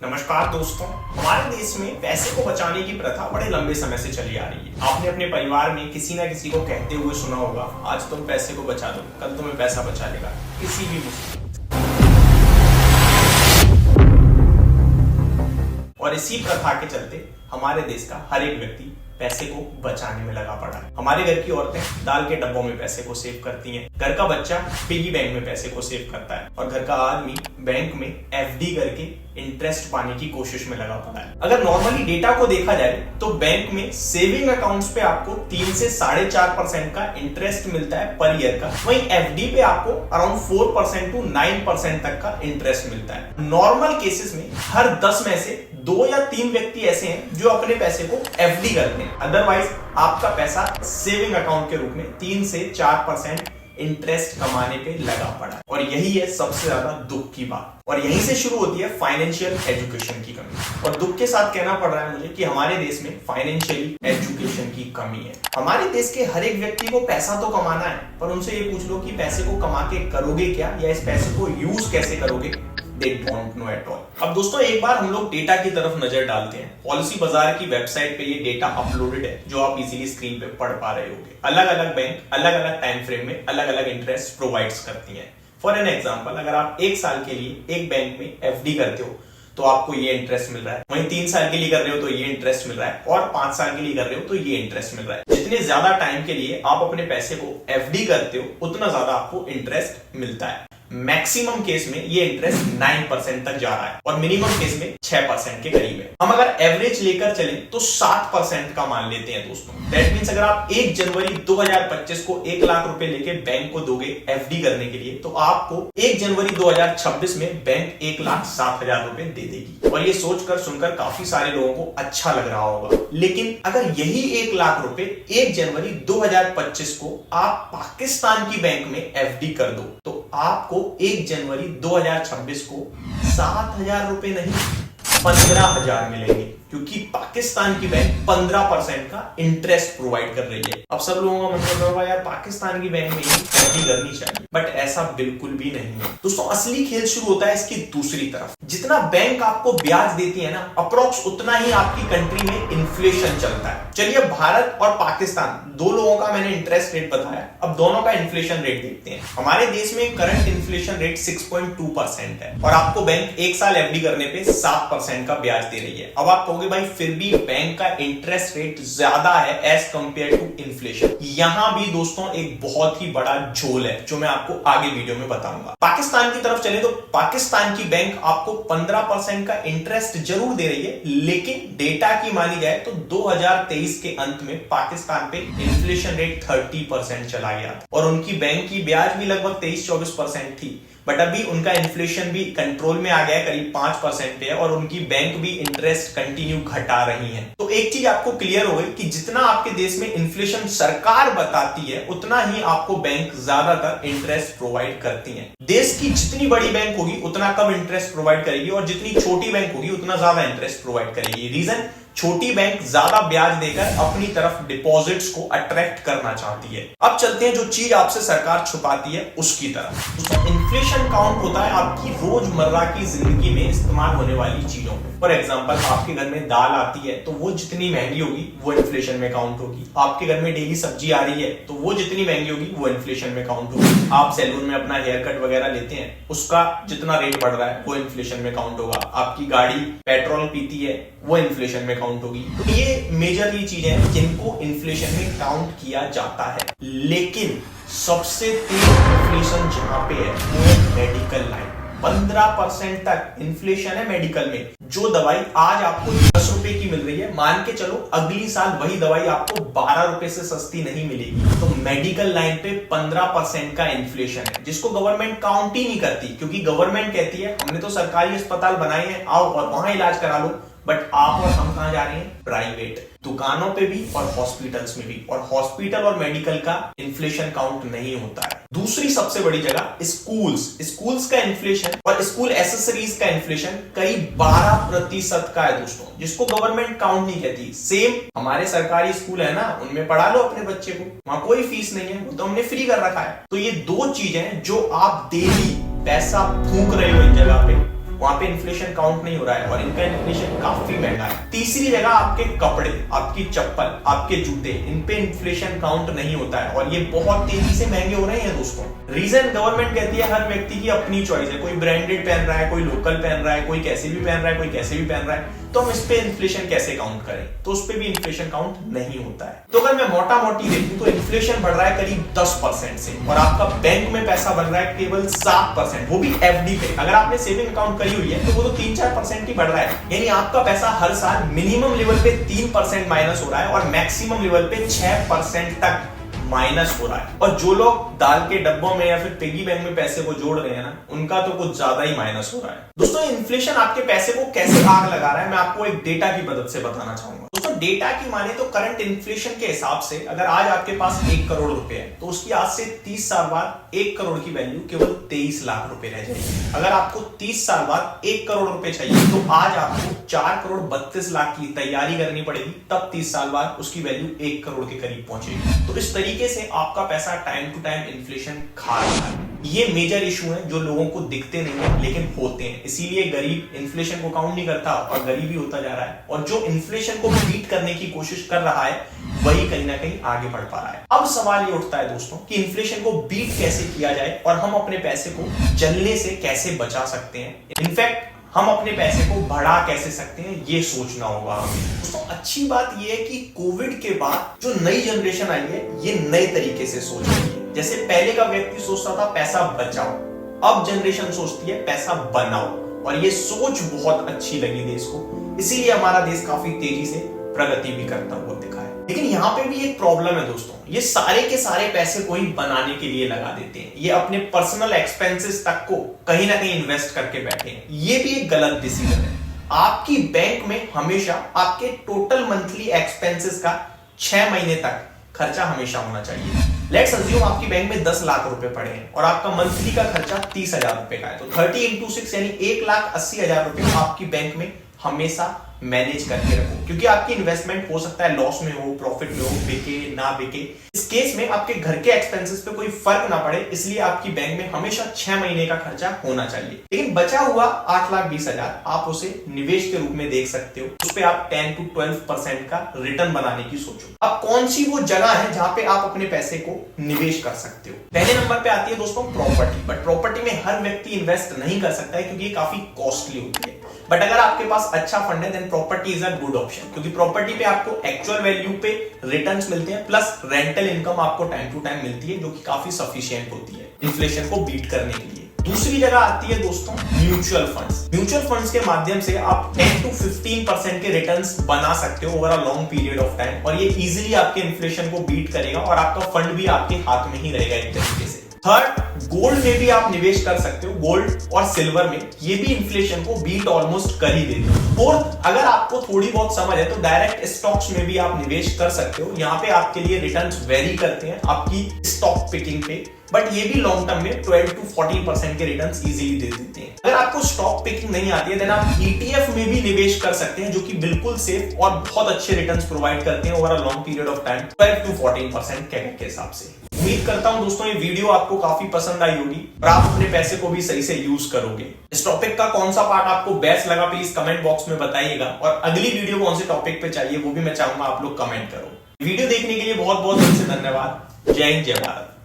नमस्कार दोस्तों, हमारे देश में पैसे को बचाने की प्रथा बड़े लंबे समय से चली आ रही है। आपने अपने परिवार में किसी ना किसी को कहते हुए सुना होगा, आज तुम पैसे को बचा दो, कल तुम्हें पैसा बचा लेगा किसी भी मुसीबत। और इसी प्रथा के चलते हमारे देश का हर एक व्यक्ति पैसे को बचाने में लगा पड़ा है। हमारे घर की औरतें दाल के डब्बों में पैसे को सेव करती हैं, घर का बच्चा पिगी बैंक में पैसे को सेव करता है और घर का आदमी बैंक में एफडी करके इंटरेस्ट पाने की कोशिश में लगा पड़ा है। अगर नॉर्मली डेटा को देखा जाए तो बैंक में सेविंग अकाउंट्स पे आपको 3 से 4.5% का इंटरेस्ट मिलता है पर ईयर का, वहीं एफडी पे आपको अराउंड 4% टू 9% तक का इंटरेस्ट मिलता है। नॉर्मल केसेस में हर 10 में से 2 या 3 व्यक्ति ऐसे हैं जो अपने पैसे को एफडी करते हैं, अदरवाइज आपका पैसा सेविंग अकाउंट के रूप में 3 से 4% इंटरेस्ट कमाने पे लगा पड़ा है। और यही है सबसे ज्यादा दुख की बात, और यहीं से शुरू होती है फाइनेंशियल एजुकेशन की कमी। और दुख के साथ कहना पड़ रहा है मुझे कि हमारे देश में फाइनेंशियली एजुकेशन की कमी है। हमारे देश के हर एक व्यक्ति को पैसा तो कमाना है, पर उनसे ये पूछ लो कि पैसे को कमा के करोगे क्या, या इस पैसे को यूज कैसे करोगे, they don't know at all। अब दोस्तों एक बार हम लोग डेटा की तरफ नजर डालते हैं। पॉलिसी बाजार की वेबसाइट पे ये डेटा अपलोडेड है जो आप इजीली स्क्रीन पे पढ़ पा रहे होंगे। अलग अलग बैंक अलग अलग टाइम फ्रेम में अलग अलग इंटरेस्ट प्रोवाइड्स करती हैं। फॉर एन एग्जांपल, अगर आप 1 साल के लिए एक बैंक में एफडी करते हो तो आपको ये इंटरेस्ट मिल रहा है, वहीं 3 साल के लिए कर रहे हो तो ये इंटरेस्ट मिल रहा है, और 5 साल के लिए कर रहे हो तो ये इंटरेस्ट मिल रहा है। जितने ज्यादा टाइम के लिए आप अपने पैसे को एफडी करते हो उतना ज्यादा आपको इंटरेस्ट मिलता है। मैक्सिमम केस में ये इंटरेस्ट 9% तक जा रहा है और मिनिमम केस में 6% के करीब है। हम अगर एवरेज लेकर चले तो 7% का मान लेते हैं दोस्तों। दैट मींस अगर आप 1 जनवरी 2025 को 1 लाख रुपए लेके बैंक को दोगे एफडी करने के लिए, तो आपको 1 जनवरी 2026 में बैंक 1,07,000 रुपए दे देगी। और ये सोचकर सुनकर काफी सारे लोगों को अच्छा लग रहा होगा, लेकिन अगर यही 1 लाख रुपए 1 जनवरी 2025 को आप पाकिस्तान की बैंक में एफडी कर दो तो आपको 1 जनवरी 2026 को 7,000 रुपए नहीं 15,000 मिलेंगे, क्योंकि पाकिस्तान की बैंक 15% का इंटरेस्ट प्रोवाइड कर रही है। अब सब लोगों का मतलब होगा यार पाकिस्तान की बैंक में ही एफडी करनी चाहिए, बट ऐसा बिल्कुल भी नहीं है दोस्तों। असली खेल शुरू होता है इसकी दूसरी तरफ। जितना बैंक आपको ब्याज देती है ना, अप्रोक्स उतना ही आपकी कंट्री में इन्फ्लेशन चलता है। चलिए भारत और पाकिस्तान दो लोगों का मैंने इंटरेस्ट रेट बताया, अब दोनों का इन्फ्लेशन रेट देखते हैं। हमारे देश में करंट इन्फ्लेशन रेट 6.2% है और आपको बैंक 1 साल एफडी करने पे 7% का ब्याज दे रही है। अब आप कहोगे भाई फिर भी बैंक का इंटरेस्ट रेट ज्यादा है एज कंपेयर टू इन्फ्लेशन। यहां भी दोस्तों एक बहुत ही बड़ा झोल है जो मैं आपको आगे वीडियो में बताऊंगा। पाकिस्तान की तरफ चले तो पाकिस्तान की बैंक आपको 15% का इंटरेस्ट जरूर दे रही है, लेकिन डेटा की मानी जाए तो 2023 के अंत में पाकिस्तान पे इन्फ्लेशन रेट 30% चला गया था और उनकी बैंक की ब्याज भी लगभग 23-24% थी। बट अभी उनका इन्फ्लेशन भी कंट्रोल में आ गया है, करीब 5% पे है, और उनकी बैंक भी इंटरेस्ट कंटिन्यू घटा रही है। तो एक चीज आपको क्लियर हो गई कि जितना आपके देश में इन्फ्लेशन सरकार बताती है उतना ही आपको बैंक ज्यादातर इंटरेस्ट प्रोवाइड करती है। देश की जितनी बड़ी बैंक होगी उतना कम इंटरेस्ट प्रोवाइड करेगी और जितनी छोटी बैंक होगी उतना ज्यादा इंटरेस्ट प्रोवाइड करेगी। रीजन, छोटी बैंक ज्यादा ब्याज देकर अपनी तरफ डिपॉजिट्स को अट्रैक्ट करना चाहती है। अब चलते हैं जो चीज आपसे सरकार छुपाती है उसकी तरफ। इन्फ्लेशन काउंट होता है आपकी रोजमर्रा की जिंदगी में इस्तेमाल होने वाली चीजों में। फॉर एग्जांपल, आपके घर में दाल आती है तो वो जितनी महंगी होगी वो इन्फ्लेशन में काउंट होगी। आपके घर में डेली सब्जी आ रही है तो वो जितनी महंगी होगी वो इन्फ्लेशन में काउंट होगी। आप सैलून में अपना हेयर कट वगैरह लेते हैं, उसका जितना रेट बढ़ रहा है वो इन्फ्लेशन में काउंट होगा। आपकी गाड़ी पेट्रोल पीती है वो इन्फ्लेशन में काउंट होगी। तो ये मेजरली चीजें हैं जिनको इन्फ्लेशन में काउंट किया जाता है। लेकिन सबसे तेज इन्फ्लेशन जहां पे है वो मेडिकल लाइन। 15% तक इन्फ्लेशन है मेडिकल में। जो दवाई आज आपको 10 रुपए की मिल रही है, मान के चलो अगली साल वही दवाई आपको 12 रुपए से सस्ती नहीं मिलेगी। तो मेडिकल लाइन पे 15% का इन्फ्लेशन है, जिसको गवर्नमेंट काउंट ही नहीं करती, क्योंकि गवर्नमेंट कहती है हमने तो सरकारी अस्पताल बनाए हैं, आओ और वहां इलाज करा लो। बट आप और हम कहां जा रहे हैं? प्राइवेट दुकानों पे भी और हॉस्पिटल्स में भी, और हॉस्पिटल और मेडिकल का इन्फ्लेशन काउंट नहीं होता है। दूसरी सबसे बड़ी जगह स्कूल्स का इन्फ्लेशन और स्कूल एसेसरीज का इन्फ्लेशन करीब 12% का है दोस्तों, जिसको गवर्नमेंट काउंट नहीं कहती। सेम हमारे सरकारी स्कूल है ना, उनमें पढ़ा लो अपने बच्चे को, वहां कोई फीस नहीं है, वो तो हमने फ्री कर रखा है। तो ये दो चीजें जो आप डेली पैसा फूंक रहे हो इन जगह पे, वहां पे इन्फ्लेशन काउंट नहीं हो रहा है और इनका इन्फ्लेशन काफी महंगा है। तीसरी जगह आपके कपड़े, आपकी चप्पल, आपके जूते, इन पे इन्फ्लेशन काउंट नहीं होता है और ये बहुत तेजी से महंगे हो रहे हैं दोस्तों। रीजन गवर्नमेंट कहती है हर व्यक्ति की अपनी चॉइस है, कोई ब्रांडेड पहन रहा है, कोई लोकल पहन रहा है, कोई कैसे भी पहन रहा है, कोई कैसे भी पहन रहा है, तो हम इस पे इन्फ्लेशन कैसे काउंट करें? तो उस पे भी इन्फ्लेशन काउंट नहीं होता है। तो अगर मैं मोटा मोटी देखूं तो इन्फ्लेशन बढ़ रहा है करीब 10% से और आपका बैंक में पैसा बन रहा है केवल 7%, वो भी एफडी पे। अगर आपने सेविंग अकाउंट करी हुई है तो वो तो 3-4% ही बढ़ रहा है, यानी आपका पैसा हर साल मिनिमम लेवल पे 3% माइनस हो रहा है और मैक्सिमम लेवल पे 6% तक माइनस हो रहा है। और जो लोग दाल के डब्बों में या फिर पिगी बैंक में पैसे को जोड़ रहे हैं ना, उनका तो कुछ ज्यादा ही माइनस हो रहा है। दोस्तों इन्फ्लेशन आपके पैसे को कैसे आग लगा रहा है, मैं आपको एक डेटा की मदद से बताना चाहूंगा। दोस्तों डेटा की माने तो करंट इन्फ्लेशन के हिसाब से अगर आज आपके पास 1 करोड़ रुपए है तो उसकी आज से 30 साल बाद 1 करोड़ की वैल्यू केवल 23 लाख रुपए रह जाएगी। अगर आपको 30 साल बाद 1 करोड़ रुपए चाहिए तो आज आपको 4 करोड़ 32 लाख की तैयारी करनी पड़ेगी, तब 30 साल बाद उसकी वैल्यू 1 करोड़ के करीब पहुंचेगी। तो इस तरीके से आपका पैसा टाइम टू टाइम इन्फ्लेशन खा रहा है। ये मेजर इशू है जो लोगों को दिखते नहीं है लेकिन होते हैं, इसीलिए गरीब इन्फ्लेशन को काउंट नहीं करता और गरीबी होता जा रहा है, और जो इन्फ्लेशन को बीट करने की कोशिश कर रहा है वही कहीं ना कहीं आगे बढ़ पा रहा है। अब सवाल ये उठता है दोस्तों कि इन्फ्लेशन को बीट कैसे किया जाए और हम अपने पैसे को जलने से कैसे बचा सकते हैं, इनफैक्ट हम अपने पैसे को बढ़ा कैसे सकते हैं, ये सोचना होगा हमें। दोस्तों अच्छी बात ये है कि कोविड के बाद जो नई जनरेशन आई है ये नए तरीके से सोच रही है। जैसे पहले का व्यक्ति सोचता था पैसा बचाओ, अब जनरेशन सोचती है पैसा बनाओ, और ये सोच बहुत अच्छी लगी देश को, इसीलिए हमारा देश काफी तेजी से प्रगति भी करता हुआ दिखा है। लेकिन यहाँ पे भी एक प्रॉब्लम है दोस्तों, ये सारे के सारे पैसे को ही बनाने के लिए लगा देते हैं, ये अपने पर्सनल एक्सपेंसेस तक को कहीं ना कहीं इन्वेस्ट करके बैठे हैं। ये भी एक गलत डिसीजन है। आपकी बैंक में हमेशा आपके टोटल मंथली एक्सपेंसेस का 6 महीने तक खर्चा हमेशा होना चाहिए। लेट्स अज्यूम आपकी बैंक में 10 लाख रुपए पड़े हैं और आपका मंथली का खर्चा 30,000 रुपए का है, तो 30 into 6 यानी 1,80,000 रुपए आपकी बैंक में हमेशा मैनेज करके रखो, क्योंकि आपकी इन्वेस्टमेंट हो सकता है लॉस में हो, प्रॉफिट में हो, बिके ना बिके। इस केस में आपके घर के एक्सपेंसेस पे कोई फर्क ना पड़े, इसलिए आपकी बैंक में हमेशा 6 महीने का खर्चा होना चाहिए। लेकिन बचा हुआ 8,20,000 आप उसे निवेश के रूप में देख सकते हो, उस पे आप 10 to 12% का रिटर्न बनाने की सोचो। अब कौन सी वो जगह है जहां पे आप अपने पैसे को निवेश कर सकते हो? पहले नंबर पे आती है दोस्तों प्रॉपर्टी, बट प्रॉपर्टी में हर व्यक्ति इन्वेस्ट नहीं कर सकता है क्योंकि ये काफी कॉस्टली होती है। बट अगर आपके पास अच्छा फंड है then property is a good option, क्योंकि प्रॉपर्टी पे आपको एक्चुअल वैल्यू पे रिटर्न्स मिलते हैं, प्लस रेंटल इनकम आपको टाइम टू टाइम मिलती है जो कि काफी सफिशिएंट होती है इन्फ्लेशन को बीट करने के लिए। दूसरी जगह आती है दोस्तों म्यूचुअल फंड्स। म्यूचुअल फंड्स के माध्यम से आप 10 to 15% के रिटर्न्स बना सकते हो over a long period of time, और ये इजीली आपके इन्फ्लेशन को बीट करेगा और आपका फंड भी आपके हाथ में ही रहेगा एक तरीके से। थर्ड, गोल्ड में भी आप निवेश कर सकते हो, गोल्ड और सिल्वर में, ये भी इन्फ्लेशन को बीट ऑलमोस्ट कर ही देते हैं। फोर्थ, अगर आपको थोड़ी बहुत समझ है तो डायरेक्ट स्टॉक्स में भी आप निवेश कर सकते हो, यहाँ पे आपके लिए रिटर्न्स वेरी करते हैं आपकी स्टॉक पिकिंग पे, बट ये भी लॉन्ग टर्म में 12 to 14% के रिटर्न्स इजीली दे देते हैं। अगर आपको स्टॉक पिकिंग नहीं आती है देन आप ETF में भी निवेश कर सकते हैं, जो कि बिल्कुल सेफ और बहुत अच्छे रिटर्न्स प्रोवाइड करते हैं over a long period of time, 12 to 14% के हिसाब से। उम्मीद करता हूं दोस्तों ये वीडियो आपको काफी पसंद आई होगी और आप अपने पैसे को भी सही से यूज करोगे। इस टॉपिक का कौन सा पार्ट आपको बेस्ट लगा प्लीज कमेंट बॉक्स में बताइएगा, और अगली वीडियो कौन से टॉपिक पे चाहिए वो भी मैं चाहूंगा आप लोग कमेंट करो। वीडियो देखने के लिए बहुत बहुत दिल से धन्यवाद। जय हिंद, जय भारत।